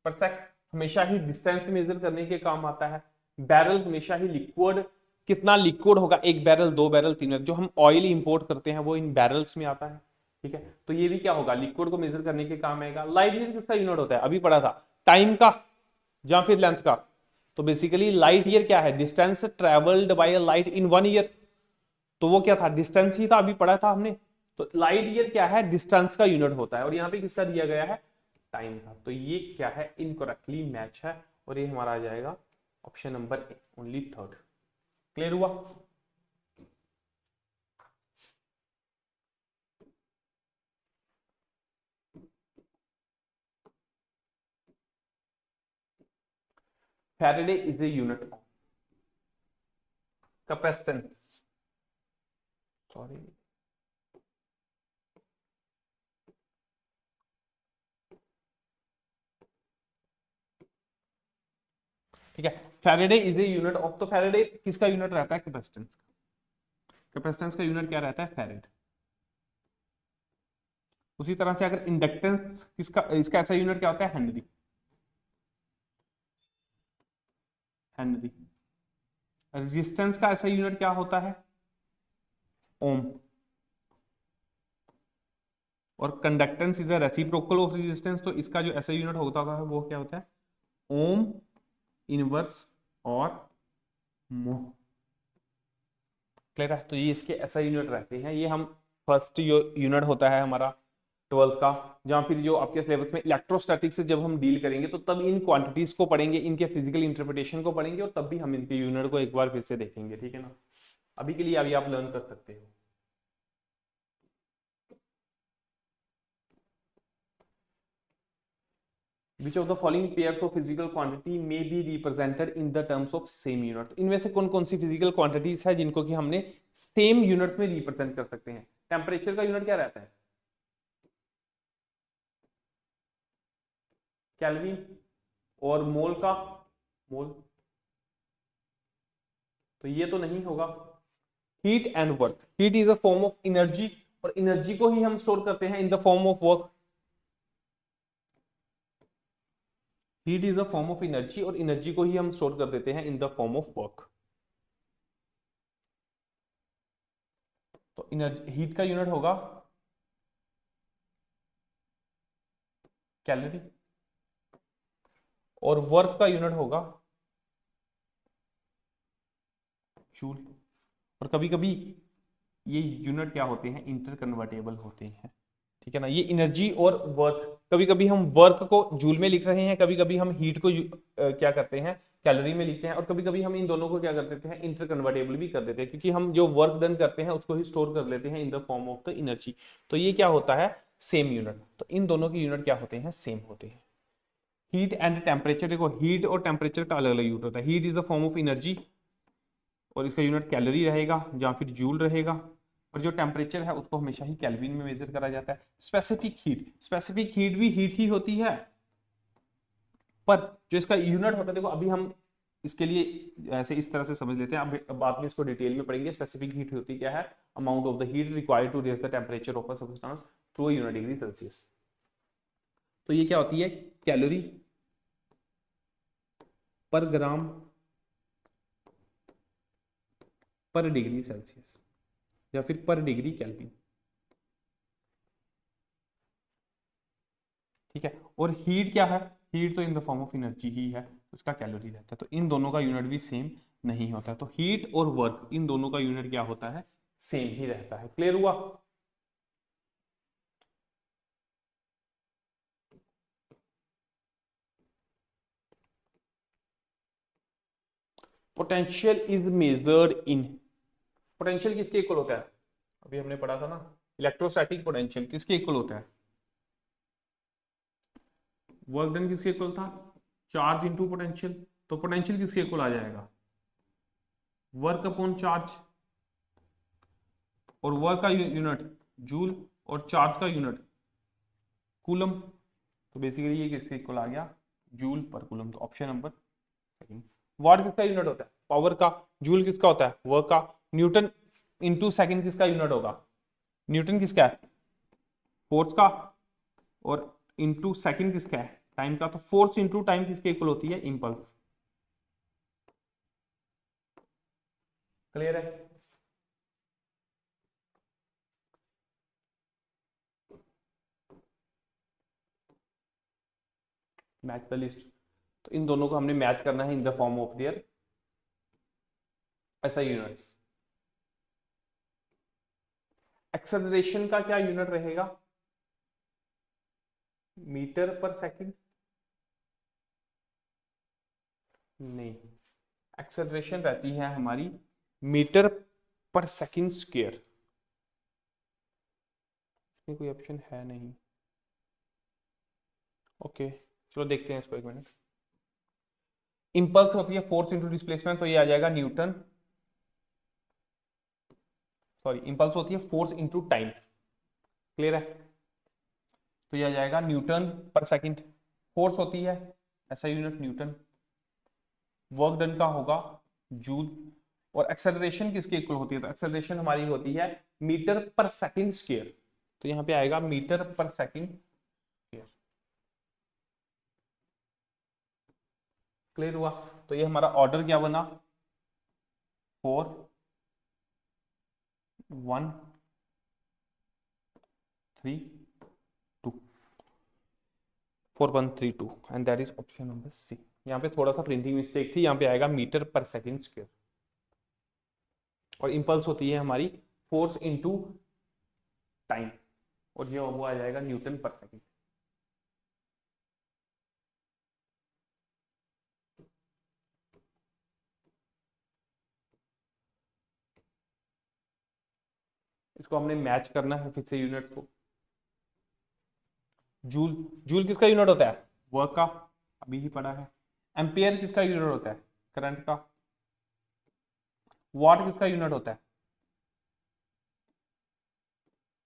parsec हमेशा ही डिस्टेंस मेजर करने के काम आता है। बैरल हमेशा ही लिक्विड, कितना लिक्विड होगा, एक बैरल, दो बैरल, तीन बैरल, जो हम ऑयल इंपोर्ट करते हैं वो इन बैरल्स में आता है। ठीक है, तो ये भी क्या होगा, लिक्विड को मेजर करने के काम आएगा। लाइट ईयर किसका यूनिट होता है? अभी पढ़ा था, टाइम का या फिर लेंथ का। तो बेसिकली लाइट ईयर क्या है? Distance travelled by light in 1 year. तो वो क्या था? डिस्टेंस ही था, अभी पढ़ा था हमने। तो लाइट ईयर क्या है? डिस्टेंस का यूनिट होता है। और यहाँ पे किसका दिया गया है? टाइम का। तो ये क्या है? इनकरेक्टली मैच है, और ये हमारा आ जाएगा option number A, only third. Clear हुआ? Faraday is a unit of capacitance. Sorry. ठीक है, Faraday is a unit of, तो Faraday किसका यूनिट रहता है? कैपेसिटेंस का। कैपेसिटेंस का यूनिट क्या रहता है? फैरेड। उसी तरह से अगर इंडक्टेंस किसका, इसका ऐसा यूनिट क्या होता है? हेनरी। हेनरी। रेजिस्टेंस का ऐसा यूनिट क्या होता है? ओम। और conductance is a reciprocal of resistance, तो इसका जो ऐसा यूनिट होता है वो क्या होता है? ओम इनवर्स और मोह। क्लियर है? तो ये इसके ऐसा यूनिट रहते हैं। ये हम फर्स्ट यूनिट होता है हमारा 12th का, जहां फिर जो आपके सिलेबस में इलेक्ट्रोस्टैटिक्स से जब हम डील करेंगे तो तब इन क्वांटिटीज को पढ़ेंगे, इनके फिजिकल इंटरप्रिटेशन को पढ़ेंगे, और तब भी हम इनके यूनिट को एक बार फिर से देखेंगे। ठीक है ना? अभी के लिए अभी आप लर्न कर सकते हो। Which of the following pairs of physical quantity may be represented in the terms of same unit? इनमें से कौन कौन सी फिजिकल क्वांटिटीज है जिनको कि हमने सेम यूनिट में रिप्रेजेंट कर सकते हैं? टेम्परेचर का यूनिट क्या रहता है? केल्विन। और मोल का? मोल। तो ये तो नहीं होगा। Heat and work, heat is a form of energy, और एनर्जी को ही हम स्टोर करते हैं इन the form of work. Heat is a form of energy, और एनर्जी को ही हम स्टोर कर देते हैं इन द फॉर्म ऑफ वर्क। तो एनर्जी, हीट का यूनिट होगा कैलोरी, और वर्क का यूनिट होगा जूल। और कभी कभी ये यूनिट क्या होते हैं? इंटर कन्वर्टेबल होते हैं। ठीक है ना? ये एनर्जी और वर्क, कभी कभी हम वर्क को जूल में लिख रहे हैं, कभी कभी हम हीट को क्या करते हैं? कैलोरी में लिखते हैं, और कभी कभी हम इन दोनों को क्या कर देते हैं? इंटर कन्वर्टेबल भी कर देते हैं, क्योंकि हम जो वर्क डन करते हैं उसको ही स्टोर कर लेते हैं इन the form of the energy. तो ये क्या होता है? Same unit. तो इन दोनों के यूनिट क्या होते हैं? सेम होते हैं। हीट एंड टेम्परेचर, देखो हीट और टेम्परेचर का अलग अलग यूनिट होता है। Heat is the form of energy, और इसका यूनिट कैलोरी रहेगा या फिर जूल रहेगा। और जो टेम्परेचर है उसको हमेशा ही केल्विन में मेजर करा जाता है। स्पेसिफिक हीट, स्पेसिफिक हीट भी हीट ही होती है, पर जो इसका यूनिट होता है, देखो अभी हम इसके लिए ऐसे इस तरह से समझ लेते हैं, अब बाद में इसको डिटेल में पढ़ेंगे। स्पेसिफिक हीट होती क्या है? Amount of the heat required to raise the temperature of a substance through a unit degree Celsius. तो ये क्या होती है? कैलोरी पर ग्राम पर डिग्री सेल्सियस, या फिर पर डिग्री केल्विन। ठीक है? और हीट क्या है? हीट तो in the form of energy ही है, उसका कैलोरी रहता है। तो इन दोनों का यूनिट भी सेम नहीं होता है। तो हीट और वर्क, इन दोनों का यूनिट क्या होता है? सेम ही रहता है। क्लियर हुआ? Potential is measured in, potential किसके इक्वल होता है? अभी हमने पढ़ा था ना, इलेक्ट्रोस्टैटिक पोटेंशियल किसके इक्वल होता है? वर्क डन किसके इक्वल था? Charge into potential. तो पोटेंशियल किसके इक्वल आ जाएगा? Work upon charge. और वर्क का यूनिट जूल और चार्ज का यूनिट कूलम। तो बेसिकली ये किसके इक्वल आ गया, जूल पर कूलम। तो ऑप्शन नंबर सेकंड। वाट किसका यूनिट होता है, पावर का। जूल किसका होता है, वर्क का। न्यूटन इंटू सेकंड किसका यूनिट होगा, न्यूटन किसका है, फोर्स का। और इंटू सेकंड किसका है, टाइम का। तो फोर्स इंटू टाइम किसके इक्वल होती है, इंपल्स। क्लियर है। Match the list. तो इन दोनों को हमने मैच करना है इन द फॉर्म ऑफ देयर ऐसा यूनिट्स। एक्सेलरेशन का क्या यूनिट रहेगा, मीटर पर सेकंड। नहीं, एक्सेलरेशन रहती है हमारी मीटर पर सेकंड स्क्वायर। इसमें कोई ऑप्शन है नहीं। ओके चलो देखते हैं इसको एक मिनट। इंपल्स होती है फोर्स इंटू डिस्प्लेसमेंट, तो ये आ जाएगा न्यूटन। सॉरी, इंपल्स होती है फोर्स इंटू टाइम। क्लियर है। तो ये आ जाएगा न्यूटन पर सेकंड। फोर्स होती है ऐसा यूनिट न्यूटन। वर्क डन का होगा जूल। और एक्सेलरेशन किसके इक्वल होती है, तो एक्सेलरेशन हमारी होती है मीटर पर सेकंड स्क्वायर। तो यहां पे आएगा मीटर पर सेकंड स्क्वायर। क्लियर हुआ। तो ये हमारा ऑर्डर क्या बना, 4 1 3 2, 4132 and that is option number C. यहाँ पे थोड़ा सा प्रिंटिंग मिस्टेक थी, यहाँ पे आएगा मीटर पर सेकंड स्क्वायर। और इंपल्स होती है हमारी फोर्स इंटू टाइम, और ये वो आ जाएगा न्यूटन पर सेकंड। इसको हमने मैच करना है फिर से यूनिट को। जूल, जूल किसका यूनिट होता है, वर्क का, अभी ही पढ़ा है। एम्पियर किसका यूनिट होता है, करंट का। वाट किसका यूनिट होता है,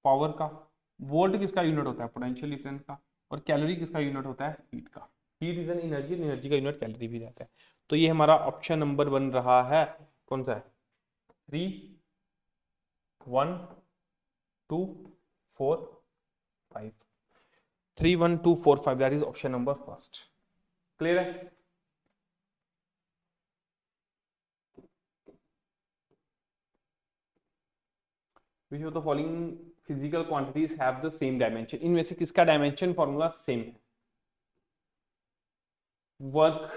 पावर का। वोल्ट किसका यूनिट होता है, पोटेंशियल डिफरेंस का। और कैलोरी किसका यूनिट होता है, हीट का। Heat is an energy, energy का यूनिट कैलोरी भी रहता है। तो ये हमारा ऑप्शन नंबर बन रहा है, कौन सा है, 3 1 2 4 5। 3 1 2 4 5 that is option number first. Clear है। Which of the following physical quantities have the same dimension? इनमें से किसका डायमेंशन फॉर्मूला सेम है। वर्क,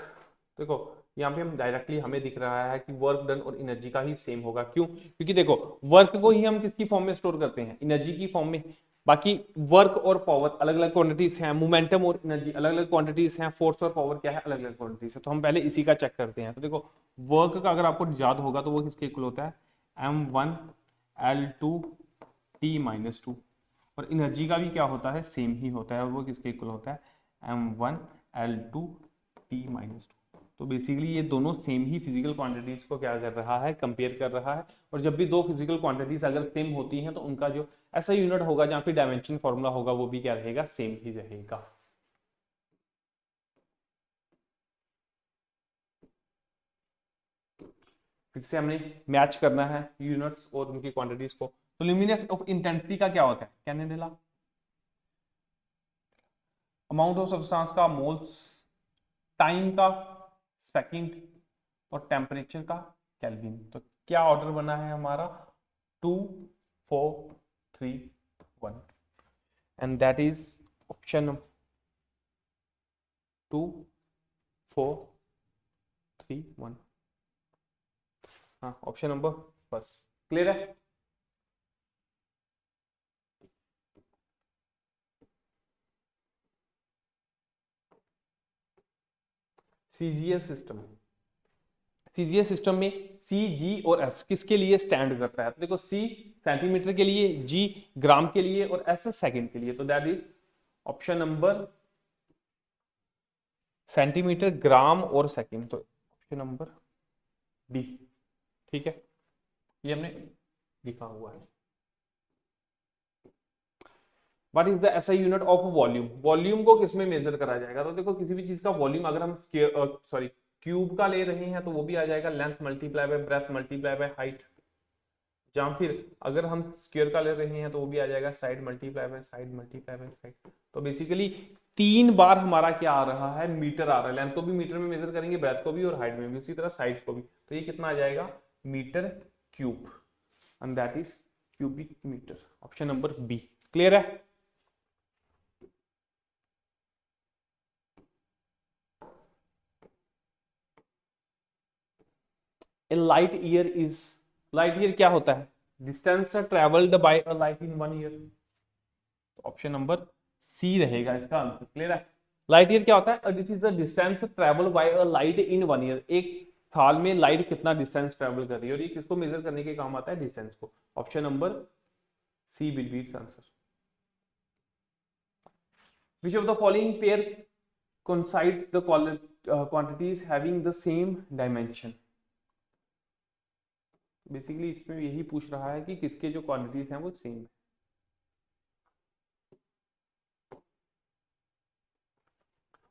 देखो यहाँ पे हम डायरेक्टली हमें दिख रहा है कि वर्क डन और एनर्जी का ही सेम होगा। क्यों, क्योंकि देखो वर्क को ही हम किसकी फॉर्म में स्टोर करते हैं, एनर्जी की फॉर्म में। बाकी वर्क और पावर अलग अलग क्वांटिटीज हैं, मोमेंटम और एनर्जी अलग अलग क्वांटिटीज हैं, फोर्स और पावर क्या है, अलग अलग क्वांटिटीज है। तो हम पहले इसी का चेक करते हैं। तो देखो वर्क का अगर आपको याद होगा तो वो किसके इक्वल होता है, m1l2t-2। और एनर्जी का भी क्या होता है, सेम ही होता है, और वो किसके इक्वल होता है, m1l2t-2। तो बेसिकली ये दोनों सेम ही फिजिकल क्वांटिटीज को क्या कर रहा है, कंपेयर कर रहा है। और जब भी दो फिजिकल क्वांटिटीज अगर सेम होती हैं तो उनका जो ऐसा यूनिट होगा जहां फिर डायमेंशन फॉर्मूला होगा वो भी क्या रहेगा, सेम ही रहेगा। फिर से हमने मैच करना है यूनिट्स और उनकी क्वांटिटीज को। तो ल्यूमिनेस ऑफ इंटेंसिटी का क्या होता है, कैनेडेला। अमाउंट ऑफ सब्सटेंस का मोल्स, टाइम का सेकंड, और टेम्परेचर का केल्विन। तो क्या ऑर्डर बना है हमारा, 2 4 3 1 एंड दैट इज ऑप्शन 2 4 3 1। हाँ, ऑप्शन नंबर फर्स्ट। क्लियर है। सीजीएस सिस्टम, सीजीएस सिस्टम में सी, जी और एस किसके लिए स्टैंड करता है। तो देखो सी सेंटीमीटर के लिए, जी ग्राम के लिए, और एस सेकंड के लिए। तो that is option number centimetre, gram और सेकंड। तो ऑप्शन नंबर डी। ठीक है, ये हमने लिखा हुआ है। What is the SI unit of volume, volume को किसमें मेजर करा जाएगा, तो देखो किसी भी चीज का वॉल्यूम अगर हम क्यूब का ले रहे हैं तो वो भी आ जाएगा length multiply by breath multiply by height, या फिर अगर हम स्क्वायर का ले रहे हैं तो वो भी आ जाएगा side multiply by side multiply by side. तो बेसिकली 3 बार हमारा क्या आ रहा है, मीटर आ रहा है, लेंथ को भी मीटर में मेजर करेंगे, ब्रेथ को भी और हाइट में भी, उसी तरह साइड्स को भी। तो ये कितना आ जाएगा, metre cube, and that is cubic metre. Option number B. Clear है? A light year is, light year क्या होता है, distance travelled by a light in 1 year. Option number C रहेगा इसका आंसर। क्लियर है? लाइट ईयर क्या होता है, it is the distance travel by a light in 1 year. एक साल में लाइट कितना डिस्टेंस ट्रेवल कर रही है, और ये किसको मेजर करने के काम आता है, डिस्टेंस को। Option number C will be answer. Which of the following pair coincides the quantities having the same dimension। Basically इसमें यही पूछ रहा है कि किसके जो क्वांटिटीज हैं वो सेम है।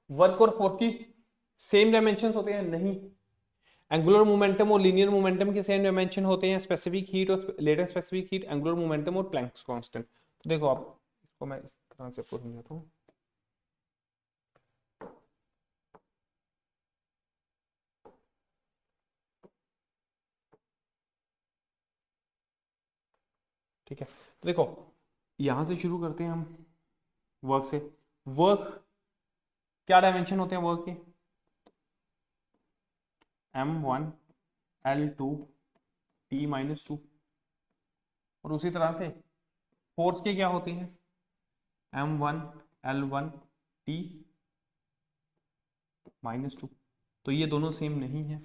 वर्क और फोर्स की सेम डायमेंशन होते हैं? नहीं। एंगुलर मोमेंटम और लीनियर मोमेंटम के सेम डायमेंशन होते हैं। स्पेसिफिक हीट और latest specific heat, angular momentum और प्लैंक्स कांस्टेंट। तो देखो आप इसको मैं इस तरह से पूछ देता हूँ। ठीक है, तो देखो यहां से शुरू करते हैं हम वर्क से। वर्क क्या डायमेंशन होते हैं वर्क के, m1 l2 t-2, और उसी तरह से फोर्स के क्या होते हैं, m1 l1 t-2। तो ये दोनों सेम नहीं है।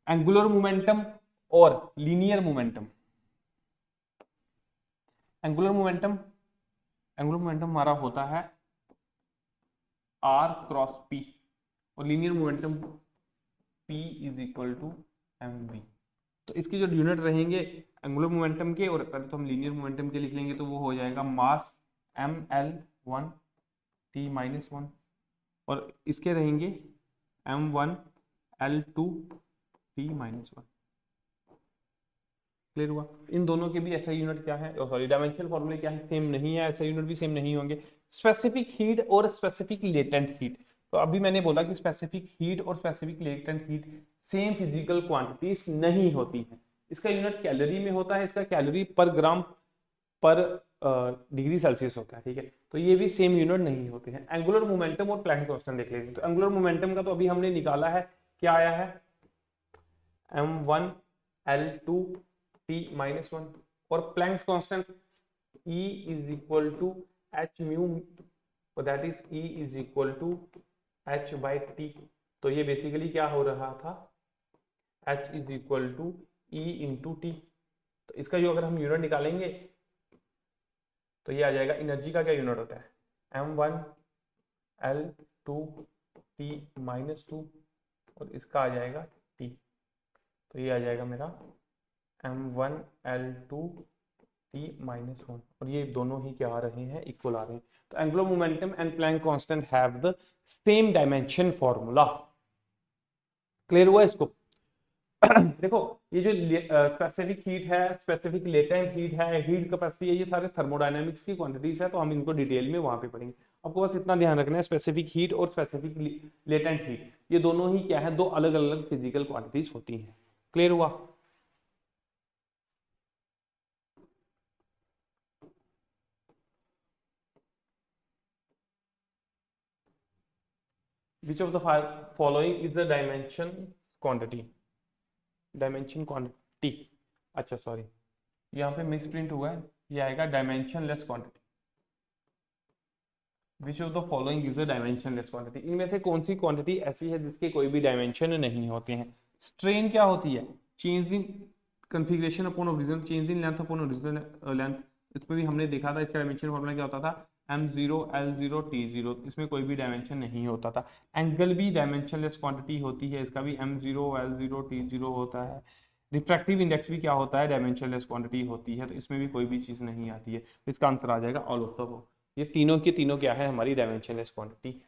एंगुलर मोमेंटम और लीनियर मोमेंटम, एंगुलर मोमेंटम हमारा होता है r क्रॉस p, और linear momentum p is equal to mv। तो इसके जो यूनिट रहेंगे एंगुलर मोमेंटम के, और पहले तो हम लीनियर मोमेंटम के लिख लेंगे, तो वो हो जाएगा मास ml1 t-1, और इसके रहेंगे m1 l2 t-1। क्लियर हुआ? इन दोनों के भी ऐसा यूनिट क्या है, सॉरी डायमेंशनल फॉर्मूले क्या है, सेम नहीं है, ऐसा यूनिट भी सेम नहीं होंगे। स्पेसिफिक हीट और स्पेसिफिक लेटेंट हीट, तो अभी मैंने बोला कि स्पेसिफिक हीट और specific latent heat same physical quantities नहीं होती है। इसका यूनिट कैलोरी में होता है, इसका कैलोरी पर ग्राम पर डिग्री सेल्सियस होता है। ठीक है, तो ये भी सेम यूनिट नहीं होते हैं। एंगुलर मोमेंटम और प्लैंक कांस्टेंट देख लेते हैं। तो एंगुलर मोमेंटम का तो अभी हमने निकाला है, क्या आया है, m1 l2 t-1, और Planck's constant E is equal to H mu, that is E is equal to h by t। तो ये बेसिकली क्या हो रहा था, h is equal to E into T. तो इसका जो अगर हम यूनिट निकालेंगे तो ये आ जाएगा, एनर्जी का क्या यूनिट होता है, m1 l2 t-2, और इसका आ जाएगा t। तो ये आ जाएगा मेरा m1 l2 t-1, और ये दोनों ही क्या आ रहे हैं, इक्वल आ रहे हैं। तो angular momentum and Planck constant have the same dimension formula. Clear हुआ इसको? देखो ये जो स्पेसिफिक हीट है, स्पेसिफिक लेटेंट हीट है, हीट कैपेसिटी है, ये सारे थर्मोडायनामिक्स की क्वांटिटीज है, तो हम इनको डिटेल में वहां पे पढ़ेंगे। आपको बस इतना ध्यान रखना है, स्पेसिफिक हीट और स्पेसिफिक लेटेंट हीट ये दोनों ही क्या है, दो अलग अलग फिजिकल क्वांटिटीज होती हैं। क्लियर हुआ? Which of the following is a dimension quantity? Dimension quantity, अच्छा सॉरी यहाँ पे मिस प्रिंट हुआ है, ये आएगा dimension less quantity. Which of the following is a dimension less quantity, इनमें से कौन सी क्वांटिटी ऐसी है जिसके कोई भी डायमेंशन नहीं होते हैं? स्ट्रेन क्या होती है, change in configuration upon original, change in length upon original length. इसमें भी हमने देखा था, इसका डायमेंशन फॉर्मूला क्या होता था, m0 l0 t0, इसमें कोई भी डायमेंशन नहीं होता था। एंगल भी डायमेंशन लेस क्वांटिटी होती है, इसका भी m0 l0 t0 होता है। रिफ्रैक्टिव इंडेक्स भी क्या होता है, डायमेंशन लेस क्वांटिटी होती है, तो इसमें भी कोई भी चीज नहीं आती है। तो इसका आंसर आ जाएगा ऑल ऑफ द अबव। ये तीनों की तीनों क्या है, हमारी dimensionless quantity.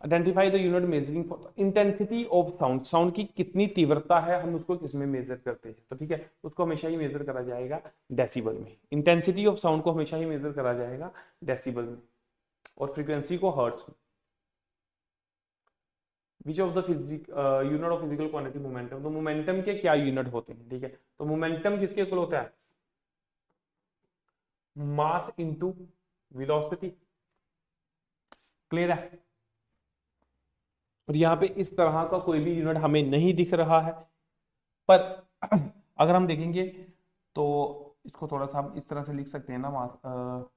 Identify the unit measuring for intensity of sound, sound की कितनी तीव्रता है, हम उसको किस में मेजर करते हैं, तो ठीक है, उसको हमेशा ही मेजर करा जाएगा डेसिबल में। इंटेंसिटी ऑफ साउंड को हमेशा ही मेजर करा जाएगा डेसिबल में, और फ्रीक्वेंसी को हर्ट्ज में। Which of the unit of physical quantity momentum, तो मोमेंटम के क्या यूनिट होते हैं, ठीक है, तो मोमेंटम किसके इक्वल होता है, मास इनटू वेलोसिटी। क्लियर है। और यहाँ पे इस तरह का कोई भी यूनिट हमें नहीं दिख रहा है, पर अगर हम देखेंगे तो इसको थोड़ा सा हम इस तरह से लिख सकते हैं ना, मास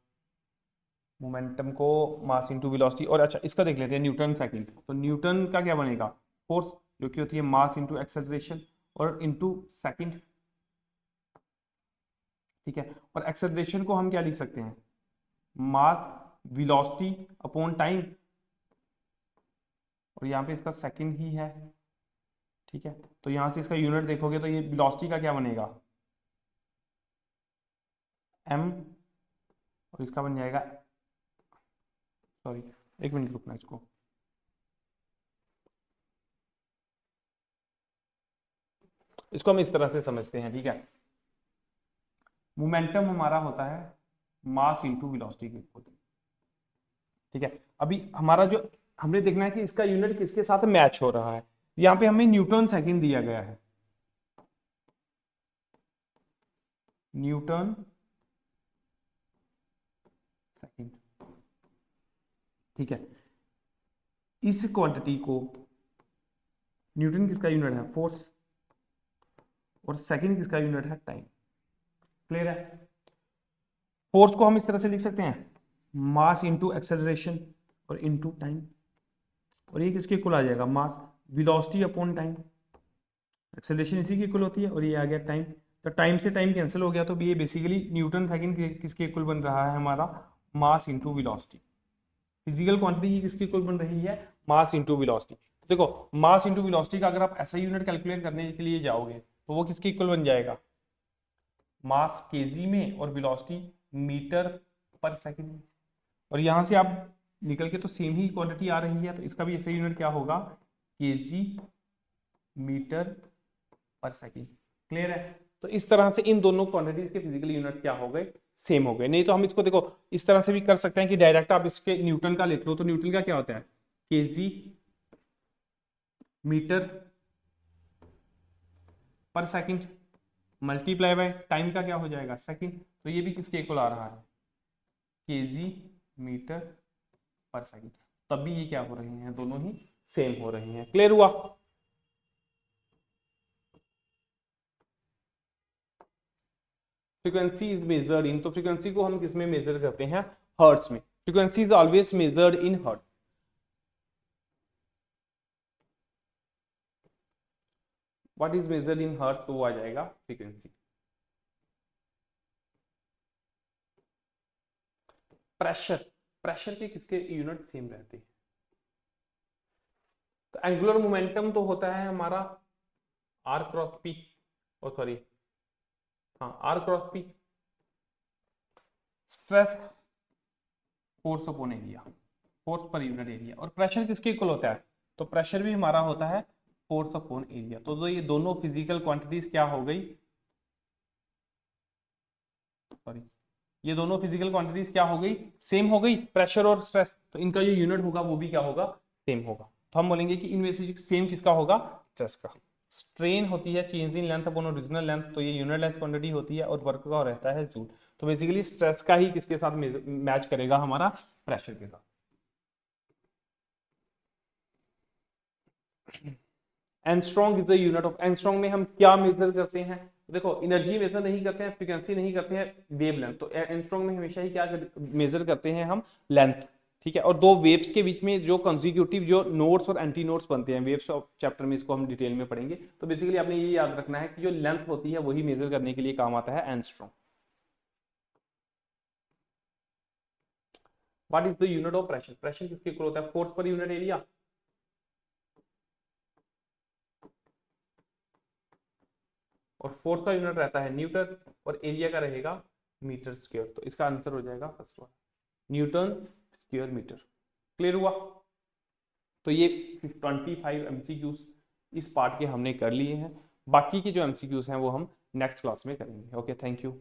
मोमेंटम को मास इनटू वेलोसिटी। और अच्छा इसका देख लेते हैं न्यूटन सेकंड, तो न्यूटन का क्या बनेगा, फोर्स, जो कि होती है मास इनटू एक्सेलरेशन और इनटू सेकंड, ठीक है। और एक्सेलरेशन को हम क्या लिख सकते हैं, मास वेलोसिटी अपॉन टाइम, और यहाँ पे इसका सेकंड ही है, ठीक है। तो यहां से इसका यूनिट देखोगे तो ये वेलोसिटी का क्या बनेगा, m, और इसका बन जाएगा, सॉरी एक मिनट रुकना, इसको हम इस तरह से समझते हैं, ठीक है। मोमेंटम हमारा होता है मास इंटू वेलोसिटी के इक्वल, ठीक है। अभी हमारा जो हमने देखना है कि इसका यूनिट किसके साथ मैच हो रहा है, यहाँ पे हमें न्यूटन सेकंड दिया गया है, न्यूटन सेकंड, ठीक है। इस क्वांटिटी को, न्यूटन किसका यूनिट है, फोर्स, और सेकंड किसका यूनिट है, टाइम। क्लियर है। फोर्स को हम इस तरह से लिख सकते हैं, मास इंटू एक्सेलरेशन और इंटू टाइम, और ये किसके इक्वल आ जाएगा, मास वेलोसिटी अपॉन टाइम, एक्सेलरेशन इसी की इक्वल होती है, और ये आ गया टाइम। तो टाइम से टाइम कैंसिल हो गया, तो ये बेसिकली न्यूटन सेकंड किसके इक्वल बन रहा है, हमारा mass into velocity. Physical quantity की किसके इक्वल बन रही है, मास इंटू वेलोसिटी। देखो मास इंटू वेलोसिटी का अगर आप ऐसा यूनिट कैलकुलेट करने के लिए जाओगे तो वो किसके इक्वल बन जाएगा, मास केजी में और वेलोसिटी मीटर पर सेकंड में। और यहां से आप निकल के तो सेम ही क्वांटिटी आ रही है, तो इसका भी ऐसा यूनिट क्या होगा, केजी मीटर पर सेकंड। क्लियर है। तो इस तरह से इन दोनों क्वांटिटीज के फिजिकल यूनिट क्या हो गए, सेम हो गए। नहीं तो हम इसको देखो इस तरह से भी कर सकते हैं कि डायरेक्ट आप इसके न्यूटन का लिख लो, तो न्यूटन का क्या होता है, केजी मीटर पर सेकंड मल्टीप्लाई बाय टाइम का क्या हो जाएगा, सेकंड। तो ये भी किसके इक्वल आ रहा है, केजी मीटर पर सेकंड। तब भी ये क्या हो रहे हैं, दोनों ही सेम हो रहे हैं। क्लियर हुआ। फ्रीक्वेंसी इज मेजर्ड इन, तो फ्रीक्वेंसी को हम किस में मेजर करते हैं, हर्ट्ज में। Frequency is always measured in hertz. What is measured in hertz, तो वो आ जाएगा फ्रीक्वेंसी। प्रेशर, प्रेशर के किसके यूनिट सेम रहते हैं, तो एंगुलर मोमेंटम तो होता है हमारा R cross P, oh sorry हाँ R cross P. Stress force upon area, force per unit area. और प्रेशर किसके इक्वल होता है, तो प्रेशर भी हमारा होता है फोर्स अपॉन एरिया। तो ये दोनों फिजिकल क्वांटिटीज क्या हो गई, सॉरी ये दोनों फिजिकल क्वांटिटीज क्या हो गई, सेम हो गई, प्रेशर और स्ट्रेस। तो इनका जो यूनिट होगा वो भी क्या होगा, सेम होगा। तो हम बोलेंगे कि इनमें से सेम किसका होगा, स्ट्रेस का। स्ट्रेन होती है change in length upon original length, तो ये यूनिट लेंथ क्वांटिटी होती है, और वर्क का रहता है जूल। तो बेसिकली स्ट्रेस का ही किसके साथ मैच करेगा, हमारा प्रेशर के साथ। एंस्ट्रॉन्ग इज द यूनिट ऑफ, एंस्ट्रॉन्ग में हम क्या मेजर करते हैं, देखो एनर्जी मेजर नहीं करते हैं, फ्रीक्वेंसी नहीं करते हैं, वेव लेंथ। तो एंस्ट्रॉन्ग में हमेशा ही क्या मेजर करते हैं हम, लेंथ, ठीक है। और दो वेव्स के बीच में जो कंसेक्यूटिव जो नोड्स और एंटी नोड्स बनते हैं, वेव्स चैप्टर में इसको हम डिटेल में पढ़ेंगे। तो बेसिकली आपने ये याद रखना है कि जो लेंथ होती है वही मेजर करने के लिए काम आता है angstrom. What is the unit of pressure, pressure किसके इक्वल होता है, फोर्स पर यूनिट एरिया। और फोर्स का यूनिट रहता है न्यूटन और एरिया का रहेगा मीटर स्क्वायर। तो इसका आंसर हो जाएगा first one, newton square metre. Clear हुआ? तो ये 25 एमसीक्यूज इस पार्ट के हमने कर लिए हैं। बाकी के जो एमसीक्यूज हैं वो हम नेक्स्ट क्लास में करेंगे। Okay, thank you.